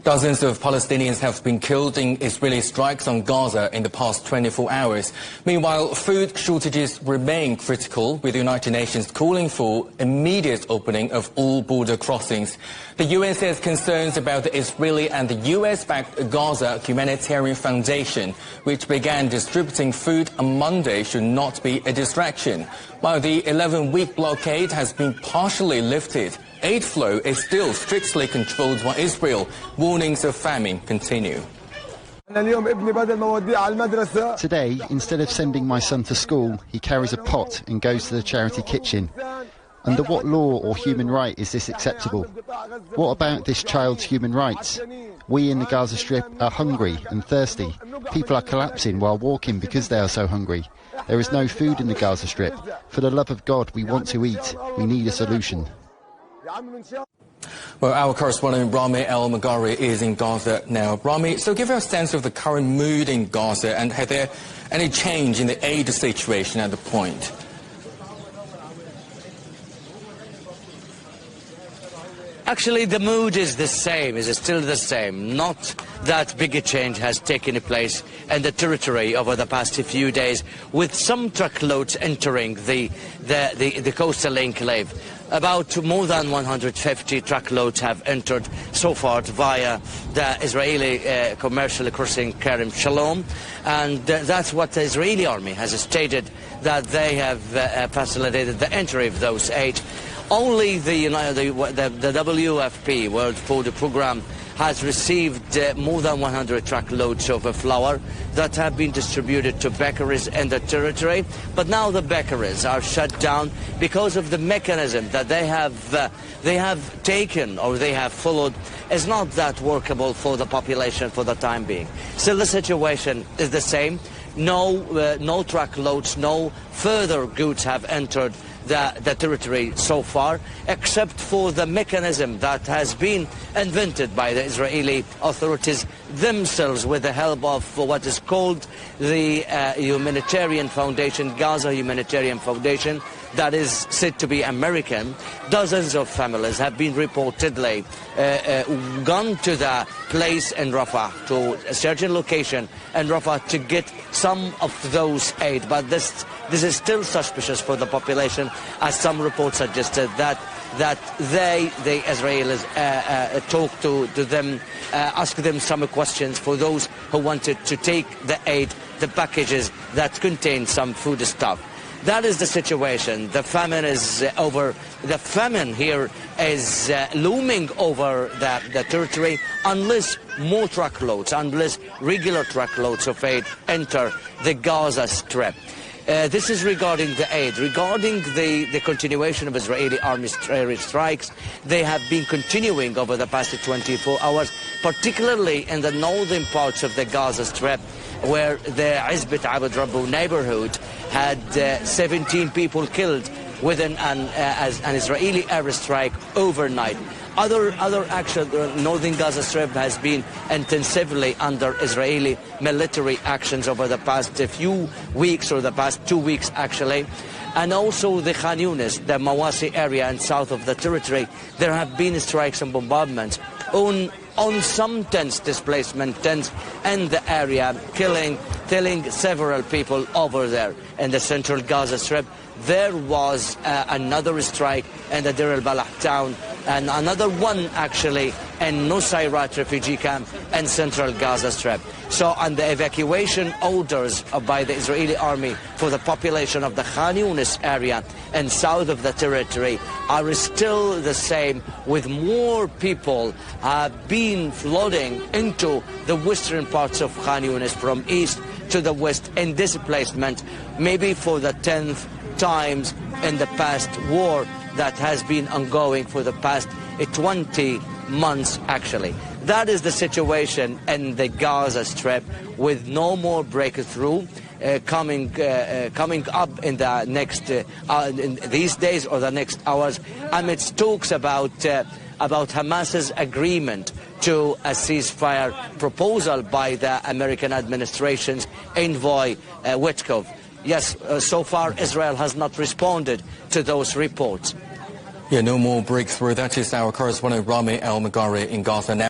Dozens of Palestinians have been killed in Israeli strikes on Gaza in the past 24 hours. Meanwhile, food shortages remain critical, with the United Nations calling for immediate opening of all border crossings. The UN says concerns about the Israeli and the U.S.-backed Gaza Humanitarian Foundation, which began distributing food on Monday, should not be a distraction. While the 11-week blockade has been partially lifted, aid flow is still strictly controlled by Israel. Warnings of famine continue. Today, instead of sending my son to school, he carries a pot and goes to the charity kitchen. Under what law or human right is this acceptable? What about this child's human rights? We in the Gaza Strip are hungry and thirsty. People are collapsing while walking because they are so hungry. There is no food in the Gaza Strip. For the love of God, we want to eat. We need a solution. Well, our correspondent Rami Almeghari is in Gaza now. Rami, so give us a sense of the current mood in Gaza, and has there any change in the aid situation at the point? Actually, the mood is the same, is still the same. Not that big a change has taken place in the territory over the past few days, with some truckloads entering the coastal enclave. About more than 150 truckloads have entered so far via the Israeli commercial crossing Kerem Shalom, and that's what the Israeli army has stated, that they have facilitated the entry of those aid. Only the WFP, World Food Programme, has received more than 100 truckloads of flour that have been distributed to bakeries in the territory. But now the bakeries are shut down because of the mechanism that they have taken or they have followed is not that workable for the population for the time being. Still, the situation is the same. No truckloads, no further goods have entered the territory so far, except for the mechanism that has been invented by the Israeli authorities themselves with the help of what is called the Humanitarian Foundation, Gaza Humanitarian Foundation, that is said to be American. Dozens of families have been reportedly gone to the place in Rafah, to a certain location in Rafah, to get some of those aid. But this is still suspicious for the population, as some reports suggested that the Israelis talked to them, asked them some questions for those who wanted to take the aid, the packages that contain some food stuff. That is the situation. The famine is over. The famine here is looming over the territory unless more truckloads, unless regular truckloads of aid enter the Gaza Strip. This is regarding the aid. Regarding the continuation of Israeli army strikes, they have been continuing over the past 24 hours, particularly in the northern parts of the Gaza Strip, where the Izbit Abd Rabbu neighborhood had 17 people killed within an Israeli airstrike overnight. Other action, northern Gaza Strip has been intensively under Israeli military actions over the past few weeks, or the past 2 weeks actually. And also the Khan Yunis, the Mawasi area and south of the territory, there have been strikes and bombardments on some tents, displacement tents in the area, killing several people over there. In the central Gaza Strip, there was another strike in the Deir al-Balah town, and another one actually in Nusayrat refugee camp in central Gaza Strip. So, and the evacuation orders by the Israeli army for the population of the Khan Yunis area and south of the territory are still the same, with more people being flooding into the western parts of Khan Yunis from east to the west in displacement, maybe for the 10th times in the past war that has been ongoing for the past 20 months actually. That is the situation in the Gaza Strip, with no more breakthrough coming up in the next in these days or the next hours, amidst talks about Hamas's agreement to a ceasefire proposal by the American administration's envoy Witkoff. Yes, so far Israel has not responded to those reports. Yeah, no more breakthrough. That is our correspondent Rami Almeghari in Gaza now.